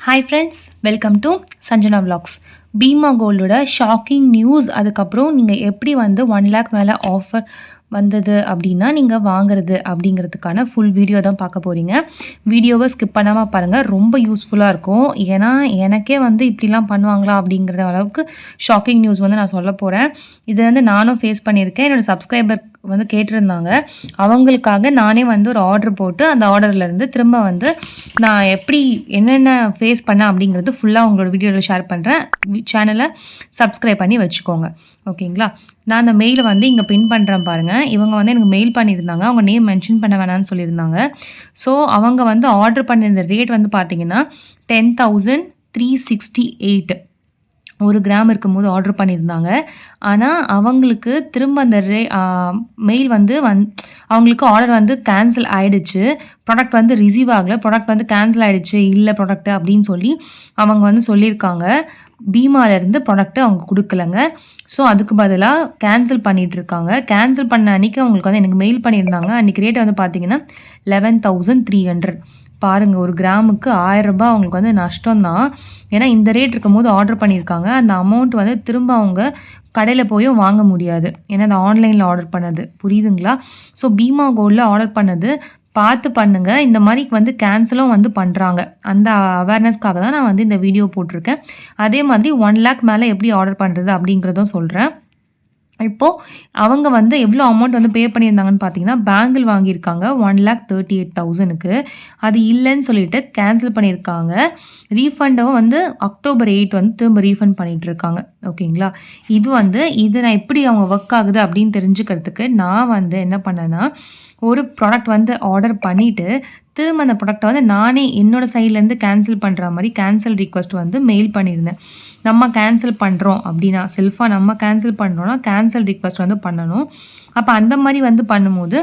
Hi friends, welcome to Sanjana vlogs. Bhima கோல்டோட shocking news. அதுக்கப்புறம் நீங்கள் எப்படி வந்து 1 lakh மேலே ஆஃபர் வந்தது அப்படின்னா நீங்கள் வாங்குறது அப்படிங்கிறதுக்கான ஃபுல் வீடியோ தான் பார்க்க போகிறீங்க. வீடியோவை ஸ்கிப் பண்ணாமல் பாருங்கள், ரொம்ப யூஸ்ஃபுல்லாக இருக்கும். ஏன்னா எனக்கே வந்து இப்படிலாம் பண்ணுவாங்களா அப்படிங்கிற அளவுக்கு ஷாக்கிங் நியூஸ் வந்து நான் சொல்ல போகிறேன். இது வந்து நானும் ஃபேஸ் பண்ணியிருக்கேன். என்னோடய சப்ஸ்கிரைபர் வந்து கேட்டிருந்தாங்க. அவங்களுக்காக நானே வந்து ஒரு ஆர்டர் போட்டு அந்த ஆர்டர்லேருந்து திரும்ப வந்து நான் எப்படி என்னென்ன ஃபேஸ் பண்ணேன் அப்படிங்கிறது ஃபுல்லாக உங்களோட வீடியோவில் ஷேர் பண்ணுறேன். சேனலை சப்ஸ்கிரைப் பண்ணி வச்சுக்கோங்க, ஓகேங்களா? நான் அந்த மெயிலை வந்து இங்கே பின் பண்ணுறேன் பாருங்கள். இவங்க வந்து எனக்கு மெயில் பண்ணியிருந்தாங்க. அவங்க நேம் மென்ஷன் பண்ண வேணான்னு சொல்லியிருந்தாங்க. ஸோ அவங்க வந்து ஆர்டர் பண்ணியிருந்த ரேட் வந்து பார்த்தீங்கன்னா 10,368 1 கிராம் இருக்கும்போது ஆர்டர் பண்ணியிருந்தாங்க. ஆனால் அவங்களுக்கு திரும்ப அந்த மெயில் வந்து அவங்களுக்கு ஆர்டர் வந்து கேன்சல் ஆகிடுச்சு. ப்ராடக்ட் வந்து ரிசீவ் ஆகலை, ப்ராடக்ட் வந்து கேன்சல் ஆகிடுச்சு, இல்லை ப்ராடக்ட் அப்படின்னு சொல்லி அவங்க வந்து சொல்லியிருக்காங்க. பீமாலேருந்து ப்ராடக்ட்டு அவங்க கொடுக்கலங்க. ஸோ அதுக்கு பதிலாக கேன்சல் பண்ணிகிட்ருக்காங்க. கேன்சல் பண்ண அன்றைக்கி அவங்களுக்கு வந்து எனக்கு மெயில் பண்ணியிருந்தாங்க. அன்றைக்கி ரேட் வந்து பார்த்திங்கன்னா 11,300. பாருங்கள், 1 கிராமுக்கு 1000 ரூபாய் அவங்களுக்கு வந்து நஷ்டம் தான். ஏன்னா இந்த ரேட் இருக்கும்போது ஆர்டர் பண்ணியிருக்காங்க. அந்த அமௌண்ட் வந்து திரும்ப அவங்க கடையில் போயும் வாங்க முடியாது. ஏன்னா அந்த ஆன்லைனில் ஆர்டர் பண்ணது, புரியுதுங்களா? ஸோ பீமா கோல்டில் ஆர்டர் பண்ணது பார்த்து பண்ணுங்கள். இந்த மாதிரி வந்து கேன்சலும் வந்து பண்ணுறாங்க. அந்த அவேர்னஸ்க்காக தான் நான் வந்து இந்த வீடியோ போட்டிருக்கேன். அதே மாதிரி 1 lakh மேலே எப்படி ஆர்டர் பண்ணுறது அப்படிங்கிறதும் சொல்கிறேன். இப்போது அவங்க வந்து எவ்வளோ அமௌண்ட் வந்து பே பண்ணியிருந்தாங்கன்னு பார்த்தீங்கன்னா, பேங்கிள் வாங்கியிருக்காங்க 1,38,000க்கு. அது இல்லைன்னு சொல்லிட்டு கேன்சல் பண்ணியிருக்காங்க. ரீஃபண்டும் வந்து October 8 வந்து திரும்ப ரீஃபண்ட் பண்ணிகிட்ருக்காங்க, ஓகேங்களா? இது நான் எப்படி அவங்க ஒர்க் ஆகுது அப்படின்னு தெரிஞ்சுக்கிறதுக்கு நான் வந்து என்ன பண்ணேன்னா, ஒரு ப்ராடக்ட் வந்து ஆர்டர் பண்ணிவிட்டு திரும்ப அந்த ப்ராடக்ட்டை வந்து நானே என்னோடய சைட்லேருந்து கேன்சல் பண்ணுற மாதிரி கேன்சல் ரிக்வெஸ்ட் வந்து மெயில் பண்ணியிருந்தேன். நம்ம கேன்சல் பண்ணுறோம் அப்படின்னா, செல்ஃபாக நம்ம கேன்சல் பண்ணுறோன்னா கேன்சல் ரிக்வெஸ்ட் வந்து பண்ணணும். அப்போ அந்த மாதிரி வந்து பண்ணும்போது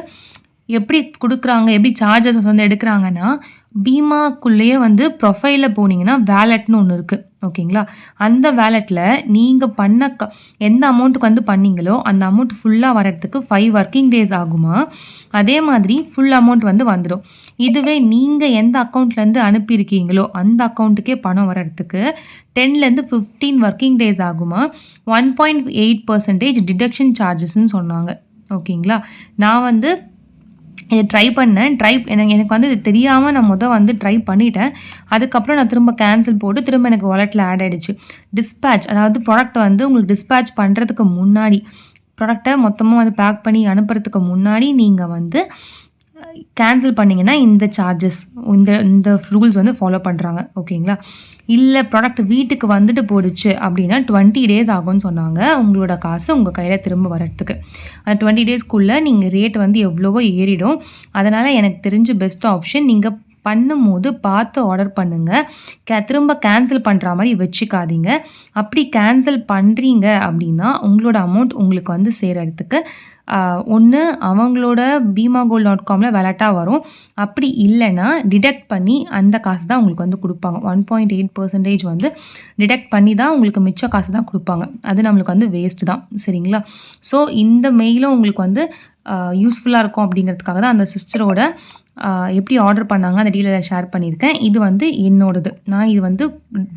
எப்படி கொடுக்குறாங்க, எப்படி சார்ஜஸ் வந்து எடுக்கிறாங்கன்னா, பீமாக்குள்ளேயே வந்து ப்ரொஃபைலில் போனீங்கன்னா வேலெட்னு ஒன்று இருக்குது, ஓகேங்களா? அந்த வேலெட்டில் நீங்கள் பண்ண எந்த அமௌண்ட்டுக்கு வந்து பண்ணீங்களோ அந்த அமௌண்ட் ஃபுல்லாக வரத்துக்கு 5 working days ஆகுமா. அதே மாதிரி ஃபுல் அமௌண்ட் வந்து வந்துடும். இதுவே நீங்கள் எந்த அக்கௌண்ட்லேருந்து அனுப்பியிருக்கீங்களோ அந்த அக்கௌண்ட்டுக்கே பணம் வரத்துக்கு 10லேருந்து 15 working days ஆகுமா. 1.8% டிடக்ஷன் சார்ஜஸ்ன்னு சொன்னாங்க, ஓகேங்களா? நான் வந்து இதை ட்ரை பண்ணேன். எனக்கு வந்து இது தெரியாமல் நான் வந்து ட்ரை பண்ணிட்டேன். அதுக்கப்புறம் நான் திரும்ப கேன்சல் போட்டு திரும்ப எனக்கு வாலெட்டில் ஆட் ஆகிடுச்சு. டிஸ்பேட்ச், அதாவது ப்ராடக்ட்டை வந்து உங்களுக்கு டிஸ்பேட்ச் பண்ணுறதுக்கு முன்னாடி, ப்ராடக்ட்டை மொத்தமாக வந்து பேக் பண்ணி அனுப்புறதுக்கு முன்னாடி நீங்கள் வந்து கேன்சல் பண்ணிங்கன்னா இந்த சார்ஜஸ், இந்த ரூல்ஸ் வந்து ஃபாலோ பண்ணுறாங்க, ஓகேங்களா? இல்லை ப்ராடக்ட் வீட்டுக்கு வந்துட்டு போடுச்சு அப்படின்னா 20 days ஆகும்னு சொன்னாங்க உங்களோட காசு உங்கள் கையில் திரும்ப வரத்துக்கு. அந்த 20 daysக்குள்ளே நீங்கள் ரேட் வந்து எவ்வளவோ ஏறிடும். அதனால் எனக்கு தெரிஞ்ச பெஸ்ட் ஆப்ஷன், நீங்கள் பண்ணும்போது பார்த்து ஆர்டர் பண்ணுங்கள். திரும்ப கேன்சல் பண்ணுற மாதிரி வச்சுக்காதீங்க. அப்படி கேன்சல் பண்ணுறீங்க அப்படின்னா உங்களோட அமௌண்ட் உங்களுக்கு வந்து சேர்கிறதுக்கு ஒன்று அவங்களோட beemagold.comல வேலட்டாக வரும். அப்படி இல்லைன்னா டிடக்ட் பண்ணி அந்த காசு தான் உங்களுக்கு வந்து கொடுப்பாங்க. 1.8% வந்து டிடக்ட் பண்ணி தான் உங்களுக்கு மிச்ச காசு தான் கொடுப்பாங்க. அது நம்மளுக்கு வந்து வேஸ்ட்டு தான், சரிங்களா? ஸோ இந்த மெயிலும் உங்களுக்கு வந்து யூஸ்ஃபுல்லாக இருக்கும் அப்படிங்கிறதுக்காக தான் அந்த சிஸ்டரோட எப்படி ஆர்டர் பண்ணாங்க அந்த டீட்டெயிலை ஷேர் பண்ணியிருக்கேன். இது வந்து என்னோடது. நான் இது வந்து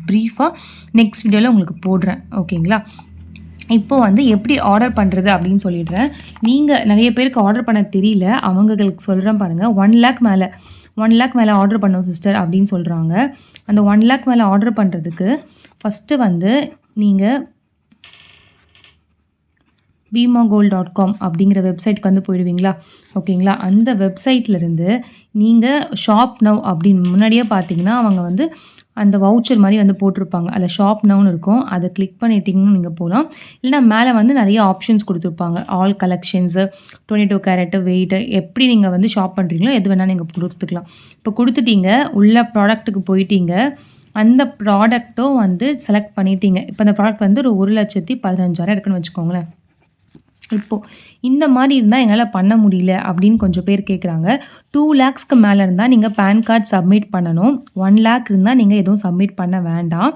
ப்ரீஃபாக நெக்ஸ்ட் வீடியோவில் உங்களுக்கு போடுறேன், ஓகேங்களா? இப்போது வந்து எப்படி ஆர்டர் பண்ணுறது அப்படின்னு சொல்லிடுறேன். நீங்கள் நிறைய பேருக்கு ஆர்டர் பண்ண தெரியல, அவங்களுக்கு சொல்கிறேன் பாருங்கள். 1 lakh மேலே ஆர்டர் பண்ணோம் சிஸ்டர் அப்படின்னு சொல்கிறாங்க. அந்த 1 lakh மேலே ஆர்டர் பண்ணுறதுக்கு ஃபஸ்ட்டு வந்து நீங்கள் beemagold.com அப்படிங்கிற வெப்சைட்க்கு வந்து போயிடுவீங்களா, ஓகேங்களா? அந்த வெப்சைட்லேருந்து நீங்கள் ஷாப் நவ் அப்படின்னு முன்னாடியே பார்த்தீங்கன்னா அவங்க வந்து அந்த வவுச்சர் மாதிரி வந்து போட்டிருப்பாங்க. அதில் ஷாப் நவுன்னு இருக்கும். அதை கிளிக் பண்ணிட்டீங்கன்னு நீங்கள் போகலாம். இல்லைனா மேலே வந்து நிறைய ஆப்ஷன்ஸ் கொடுத்துருப்பாங்க. ஆல் கலெக்ஷன்ஸு, 22 carat வெயிட்டு, எப்படி நீங்கள் வந்து ஷாப் பண்ணுறீங்களோ எது வேணால் நீங்கள் கொடுத்துக்கலாம். இப்போ கொடுத்துட்டீங்க, உள்ள ப்ராடக்ட்டுக்கு போயிட்டீங்க, அந்த ப்ராடக்ட்டும் வந்து செலக்ட் பண்ணிட்டீங்க. இப்போ அந்த ப்ராடக்ட் வந்து ஒரு 1,15,000 இருக்குன்னு வச்சுக்கோங்களேன். இப்போது இந்த மாதிரி இருந்தால் எங்களால் பண்ண முடியல அப்படின்னு கொஞ்சம் பேர் கேட்குறாங்க. 2 lakhsக்கு மேலே இருந்தால் நீங்கள் பேன் கார்டு சப்மிட் பண்ணணும். 1 lakh இருந்தால் நீங்கள் எதுவும் சப்மிட் பண்ண வேண்டாம்.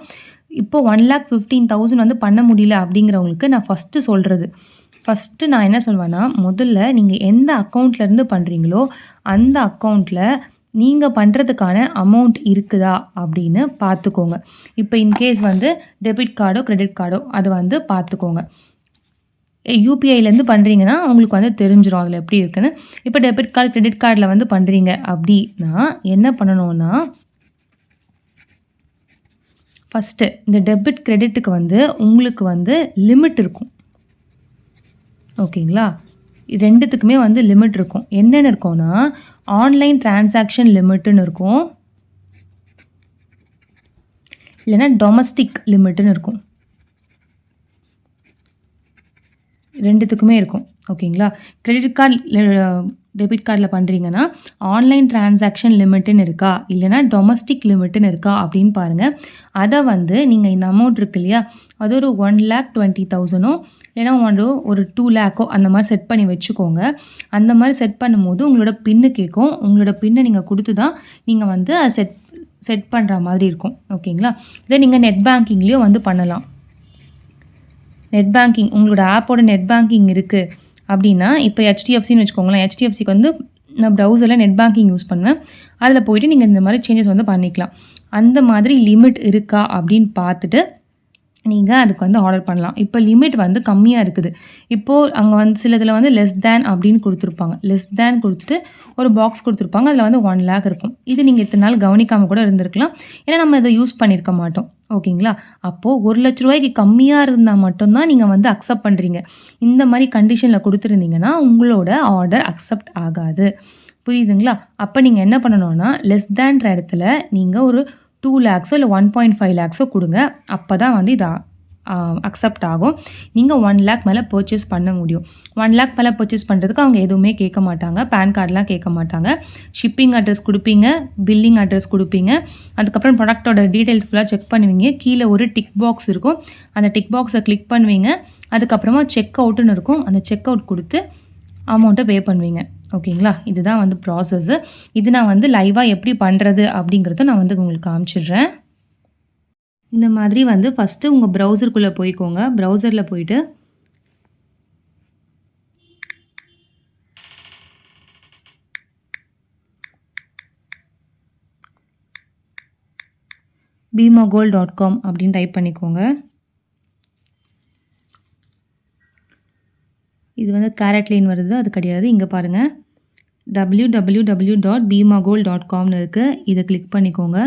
இப்போது 1,15,000 வந்து பண்ண முடியல அப்படிங்கிறவங்களுக்கு நான் ஃபஸ்ட்டு நான் என்ன சொல்வேன்னா, முதல்ல நீங்கள் எந்த அக்கௌண்ட்லேருந்து பண்ணுறீங்களோ அந்த அக்கௌண்ட்டில் நீங்கள் பண்ணுறதுக்கான அமௌண்ட் இருக்குதா அப்படின்னு பார்த்துக்கோங்க. இப்போ இன்கேஸ் வந்து டெபிட் கார்டோ, கிரெடிட் கார்டோ அது வந்து பார்த்துக்கோங்க. யூபிஐலேருந்து பண்ணுறீங்கன்னா உங்களுக்கு வந்து தெரிஞ்சிரும் அதில எப்படி இருக்குன்னு. இப்போ டெபிட் கார்டு, கிரெடிட் கார்டில் வந்து பண்ணுறீங்க அப்படின்னா என்ன பண்ணணும்னா, ஃபஸ்ட்டு இந்த டெபிட், கிரெடிட்டுக்கு வந்து உங்களுக்கு வந்து லிமிட் இருக்கும். ஓகேங்களா? 2த்துக்குமே வந்து லிமிட் இருக்கும். என்னென்ன இருக்கும்னா, ஆன்லைன் டிரான்சாக்ஷன் லிமிட்டுன்னு இருக்கும். இல்லைன்னா டொமஸ்டிக் லிமிட்டுன்னு இருக்கும். 2த்துக்குமே இருக்கும். ஓகேங்களா? கிரெடிட் கார்டு டெபிட் கார்டில் பண்ணுறீங்கன்னா, ஆன்லைன் டிரான்சாக்ஷன் லிமிட்டுன்னு இருக்கா? இல்லைன்னா டொமஸ்டிக் லிமிட்டுன்னு இருக்கா? அப்படின்னு பாருங்கள். அதை வந்து நீங்கள் இந்த அமௌண்ட் இருக்கு இல்லையா? அது ஒரு 1,20,000 இல்லைன்னா ஒரு 2,00,000 அந்த மாதிரி செட் பண்ணி வச்சுக்கோங்க. அந்த மாதிரி செட் பண்ணும்போது உங்களோட பின்னு கேட்கும். உங்களோட பின்னை நீங்கள் கொடுத்து தான் நீங்கள் வந்து அதை செட் பண்ணுற மாதிரி இருக்கும். ஓகேங்களா? இதை நீங்கள் நெட் பேங்கிங்லேயும் வந்து பண்ணலாம். நெட் பேங்கிங் உங்களோட ஆப்போட நெட் பேங்கிங் இருக்குது அப்படின்னா, இப்போ ஹெச்டிஎஃப்சின்னு வச்சுக்கோங்களேன். ஹெச்டிஎஃப்சிக்கு வந்து நான் ப்ரௌசரில் நெட் பேங்கிங் யூஸ் பண்ணுவேன். அதில் போய்ட்டு நீங்கள் இந்த மாதிரி சேஞ்சஸ் வந்து பண்ணிக்கலாம். அந்த மாதிரி லிமிட் இருக்கா அப்படின்னு பார்த்துட்டு நீங்கள் அதுக்கு வந்து ஆர்டர் பண்ணலாம். இப்போ லிமிட் வந்து கம்மியாக இருக்குது. இப்போது அங்கே வந்து சிலதில் வந்து லெஸ் தேன் அப்படின்னு கொடுத்துருப்பாங்க. லெஸ் தேன் கொடுத்துட்டு ஒரு பாக்ஸ் கொடுத்துருப்பாங்க. அதில் வந்து 1,00,000 இருக்கும். இது நீங்கள் இத்தனை நாள் கவனிக்காமல் கூட இருந்திருக்கலாம். ஏன்னா நம்ம இதை யூஸ் பண்ணியிருக்க மாட்டோம். ஓகேங்களா? அப்போது ₹1,00,000 கம்மியாக இருந்தால் மட்டும்தான் நீங்கள் வந்து அக்செப்ட் பண்ணுறீங்க. இந்த மாதிரி கண்டிஷனில் கொடுத்துருந்தீங்கன்னா உங்களோட ஆர்டர் அக்செப்ட் ஆகாது. புரியுதுங்களா? அப்போ நீங்கள் என்ன பண்ணணும்னா, லெஸ் தேன்ற இடத்துல நீங்கள் ஒரு 2,00,000 இல்லை 1.5 கொடுங்க. அப்போ தான் வந்து இது அக்செப்ட் ஆகும். நீங்கள் 1,00,000 மேலே பர்ச்சேஸ் பண்ண முடியும். 1,00,000 மேலே பர்ச்சேஸ் பண்ணுறதுக்கு அவங்க எதுவுமே கேட்க மாட்டாங்க. பேன் கார்டெலாம் கேட்க மாட்டாங்க. ஷிப்பிங் அட்ரஸ் கொடுப்பீங்க, பில்லிங் அட்ரஸ் கொடுப்பீங்க. அதுக்கப்புறம் ப்ராடக்ட்டோட டீட்டெயில்ஸ் ஃபுல்லாக செக் பண்ணுவீங்க. கீழே ஒரு டிக் பாக்ஸ் இருக்கும். அந்த டிக் பாக்ஸை கிளிக் பண்ணுவீங்க. அதுக்கப்புறமா செக் அவுட்டுன்னு இருக்கும். அந்த செக் அவுட் கொடுத்து அமௌண்ட்டை பே பண்ணுவீங்க. ஓகேங்களா? இதுதான் வந்து ப்ராசஸ்ஸு. இது நான் வந்து லைவாக எப்படி பண்ணுறது அப்படிங்கிறத நான் வந்து உங்களுக்கு காமிச்சிடுறேன். இந்த மாதிரி வந்து ஃபஸ்ட்டு உங்கள் ப்ரௌசருக்குள்ளே போய்க்கோங்க. ப்ரௌசரில் போயிட்டு bimagol.com அப்படின்னு டைப் பண்ணிக்கோங்க. இது வந்து கேரட்லேன்னு வருது, அது கிடையாது. இங்கே பாருங்கள், www.bimagol.comனு இருக்குது. இதை கிளிக் பண்ணிக்கோங்க.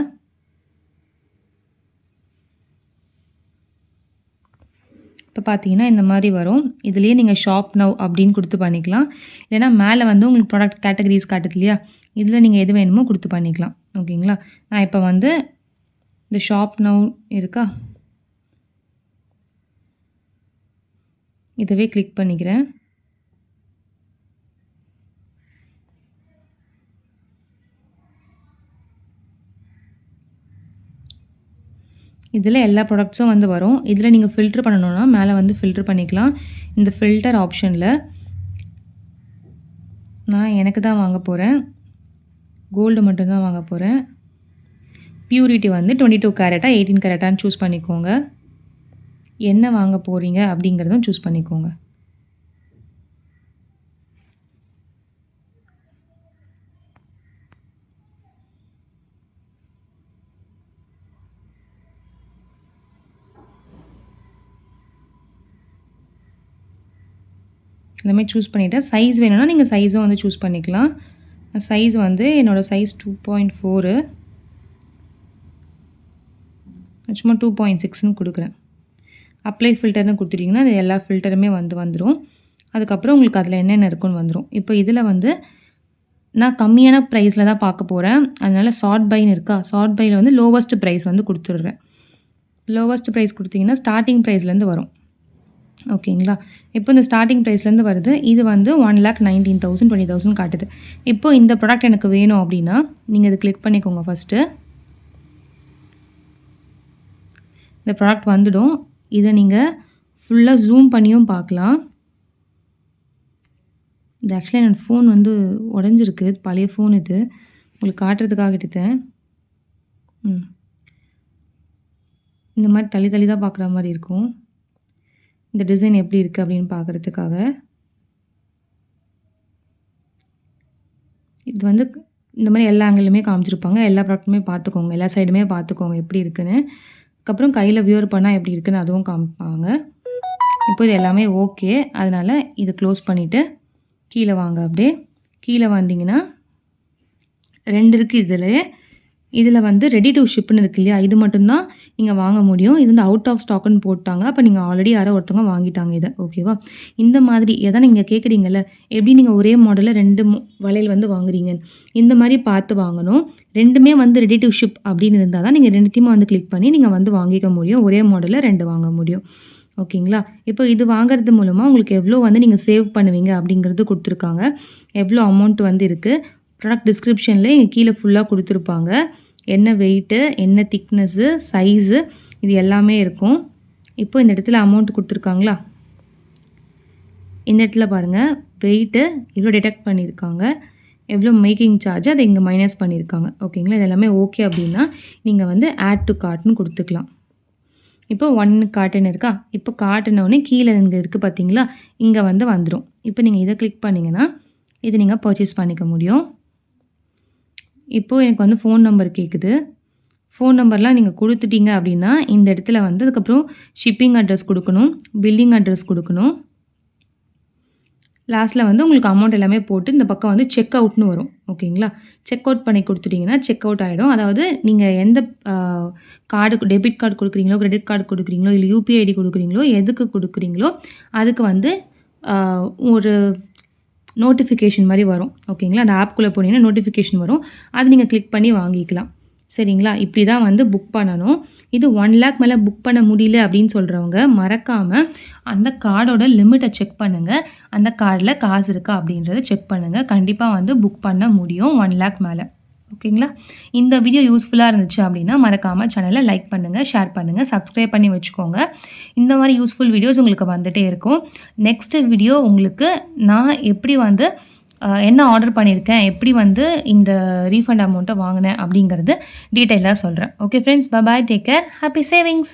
இப்போ பார்த்தீங்கன்னா இந்த மாதிரி வரும். இதுலேயே நீங்கள் ஷாப் நவ் அப்படின்னு கொடுத்து பண்ணிக்கலாம். இல்லைன்னா மேலே வந்து உங்களுக்கு ப்ராடக்ட் கேட்டகரிஸ் காட்டுது இல்லையா? இதில் நீங்கள் எது வேணுமோ கொடுத்து பண்ணிக்கலாம். ஓகேங்களா? நான் இப்போ வந்து இந்த ஷாப் நவ் இருக்கா, இதவே கிளிக் பண்ணிக்கிறேன். இதில் எல்லா ப்ராடக்ட்ஸும் வந்து வரும். இதில் நீங்கள் ஃபில்ட்ரு பண்ணணுன்னா மேலே வந்து ஃபில்ட்ரு பண்ணிக்கலாம். இந்த ஃபில்டர் ஆப்ஷனில் நான் எனக்கு தான் வாங்க போகிறேன். கோல்டு மட்டும்தான் வாங்க போகிறேன். பியூரிட்டி வந்து 22 கேரட்டா 18 கேரட்டான்னு சூஸ் பண்ணிக்கோங்க. என்ன வாங்க போகிறீங்க அப்படிங்கிறதும் சூஸ் பண்ணிக்கோங்க. எல்லாமே சூஸ் பண்ணிவிட்டேன். சைஸ் வேணும்னா நீங்கள் சைஸும் வந்து சூஸ் பண்ணிக்கலாம். சைஸ் வந்து என்னோடய சைஸ் 2.4, சும்மா 2.6ன்னு கொடுக்குறேன். அப்ளை ஃபில்டர்னு கொடுத்துட்டிங்கன்னா அது எல்லா ஃபில்டருமே வந்துடும். அதுக்கப்புறம் உங்களுக்கு அதில் என்னென்ன இருக்குன்னு வந்துடும். இப்போ இதில் வந்து நான் கம்மியான ப்ரைஸில் தான் பார்க்க போகிறேன். அதனால் சார்ட் பைன்னு இருக்கா, சார்ட் பையில் வந்து லோவஸ்ட் ப்ரைஸ் வந்து கொடுத்துட்றேன். லோவஸ்ட் ப்ரைஸ் கொடுத்தீங்கன்னா ஸ்டார்டிங் ப்ரைஸ்லேருந்து வரும். ஓகேங்களா? இப்போ இந்த ஸ்டார்டிங் ப்ரைஸ்லேருந்து வருது. இது வந்து 1,19,000 20,000 காட்டுது. இப்போ இந்த ப்ராடக்ட் எனக்கு வேணும் அப்படின்னா நீங்கள் இது கிளிக் பண்ணிக்கோங்க. ஃபஸ்ட்டு இந்த ப்ராடக்ட் வந்துடும். இதை நீங்கள் ஃபுல்லாக ஜூம் பண்ணியும் பார்க்கலாம். இது ஆக்சுவலி என்னோடய ஃபோன் வந்து உடஞ்சிருக்கு. பழைய ஃபோன் இது. உங்களுக்கு காட்டுறதுக்காக எடுத்தேன். இந்த மாதிரி தள்ளி தள்ளி தான் பார்க்குற மாதிரி இருக்கும். இந்த டிசைன் எப்படி இருக்குது அப்படின்னு பார்க்குறதுக்காக. இது வந்து இந்த மாதிரி எல்லா ஆங்கிளுமே காமிச்சிருப்பாங்க. எல்லா ப்ராடக்ட்டுமே பார்த்துக்கோங்க. எல்லா சைடுமே பார்த்துக்கோங்க எப்படி இருக்குன்னு. அதுக்கப்புறம் கையில் வியர் பண்ணால் எப்படி இருக்குன்னு அதுவும் காமிப்பாங்க. இப்போ இது எல்லாமே ஓகே. அதனால் இது க்ளோஸ் பண்ணிவிட்டு கீழே வாங்க. அப்படியே கீழே வந்தீங்கன்னா 2 இருக்குது இதில் வந்து ரெடி டு ஷிப்னு இருக்கு இல்லையா, இது மட்டும்தான் நீங்கள் வாங்க முடியும். இது வந்து அவுட் ஆஃப் ஸ்டாக்குன்னு போட்டாங்க. அப்போ நீங்கள் ஆல்ரெடி யாரோ ஒருத்தவங்க வாங்கிட்டாங்க இதை. ஓகேவா? இந்த மாதிரி எதை நீங்கள் கேட்குறீங்கல்ல, எப்படி நீங்கள் ஒரே மாடலில் 2 வளையல் வந்து வாங்குறீங்க, இந்த மாதிரி பார்த்து வாங்கணும். 2மே வந்து ரெடி டு ஷிப் அப்படின்னு இருந்தால் தான் நீங்கள் 2த்தையுமே வந்து கிளிக் பண்ணி நீங்கள் வந்து வாங்கிக்க முடியும். ஒரே மாடலில் 2 வாங்க முடியும். ஓகேங்களா? இப்போ இது வாங்குறது மூலமாக உங்களுக்கு எவ்வளோ வந்து நீங்கள் சேவ் பண்ணுவீங்க அப்படிங்கிறது கொடுத்துருக்காங்க. எவ்வளோ அமௌண்ட் வந்து இருக்குது. ப்ராடக்ட் டிஸ்கிரிப்ஷனில் இங்கே கீழே ஃபுல்லாக கொடுத்துருப்பாங்க. என்ன வெயிட்டு, என்ன திக்னஸ்ஸு, சைஸு, இது எல்லாமே இருக்கும். இப்போ இந்த இடத்துல அமௌண்ட் கொடுத்துருக்காங்களா, இந்த இடத்துல பாருங்கள் வெயிட்டு இவ்வளோ டிடெக்ட் பண்ணியிருக்காங்க, எவ்வளோ மேக்கிங் சார்ஜ் அதை இங்கே மைனஸ் பண்ணியிருக்காங்க. ஓகேங்களா? இது எல்லாமே ஓகே அப்படின்னா நீங்கள் வந்து ஆட் டு கார்ட்னு கொடுத்துக்கலாம். இப்போ 1 கார்ட்டுன்னு இருக்கா, இப்போ கார்ட்டுனோடனே கீழே இங்கே இருக்குது பார்த்தீங்களா, இங்கே வந்து வந்துடும். இப்போ நீங்கள் இதை கிளிக் பண்ணிங்கன்னா இது நீங்கள் பர்ச்சேஸ் பண்ணிக்க முடியும். இப்போது எனக்கு வந்து ஃபோன் நம்பர் கேட்குது. ஃபோன் நம்பர்லாம் நீங்கள் கொடுத்துட்டீங்க அப்படின்னா இந்த இடத்துல வந்து அதுக்கப்புறம் ஷிப்பிங் அட்ரஸ் கொடுக்கணும், பில்லிங் அட்ரஸ் கொடுக்கணும். லாஸ்ட்டில் வந்து உங்களுக்கு அமௌண்ட் எல்லாமே போட்டு இந்த பக்கம் வந்து செக் அவுட்னு வரும். ஓகேங்களா? செக் அவுட் பண்ணி கொடுத்துட்டிங்கன்னா செக் அவுட் ஆகிடும். அதாவது நீங்கள் எந்த கார்டு, டெபிட் கார்டு கொடுக்குறீங்களோ, கிரெடிட் கார்டு கொடுக்குறீங்களோ, இல்லை யூபிஐ ஐடி கொடுக்குறீங்களோ, எதுக்கு கொடுக்குறீங்களோ அதுக்கு வந்து ஒரு நோட்டிஃபிகேஷன் மாதிரி வரும். ஓகேங்களா? அந்த ஆப்குள்ளே போனீங்கன்னா நோட்டிஃபிகேஷன் வரும். அது நீங்கள் கிளிக் பண்ணி வாங்கிக்கலாம். சரிங்களா? இப்படி தான் வந்து புக் பண்ணணும். இது 1 lakh மேலே புக் பண்ண முடியல அப்படின்னு சொல்கிறவங்க மறக்காமல் அந்த கார்டோட லிமிட்டை செக் பண்ணுங்கள். அந்த கார்டில் காசு இருக்கா அப்படின்றத செக் பண்ணுங்கள். கண்டிப்பாக வந்து புக் பண்ண முடியும் 1 lakh மேலே. ஓகேங்களா? இந்த வீடியோ யூஸ்ஃபுல்லாக இருந்துச்சு அப்படின்னா மறக்காமல் சேனலை லைக் பண்ணுங்கள், ஷேர் பண்ணுங்கள், சப்ஸ்கிரைப் பண்ணி வச்சுக்கோங்க. இந்த மாதிரி யூஸ்ஃபுல் வீடியோஸ் உங்களுக்கு வந்துகிட்டே இருக்கும். நெக்ஸ்ட்டு வீடியோ உங்களுக்கு நான் எப்படி வந்து என்ன ஆர்டர் பண்ணியிருக்கேன், எப்படி வந்து இந்த ரீஃபண்ட் அமௌண்ட்டை வாங்கினேன் அப்படிங்கிறது டீட்டெயிலாக சொல்கிறேன். Okay friends, bye bye, take care, happy savings.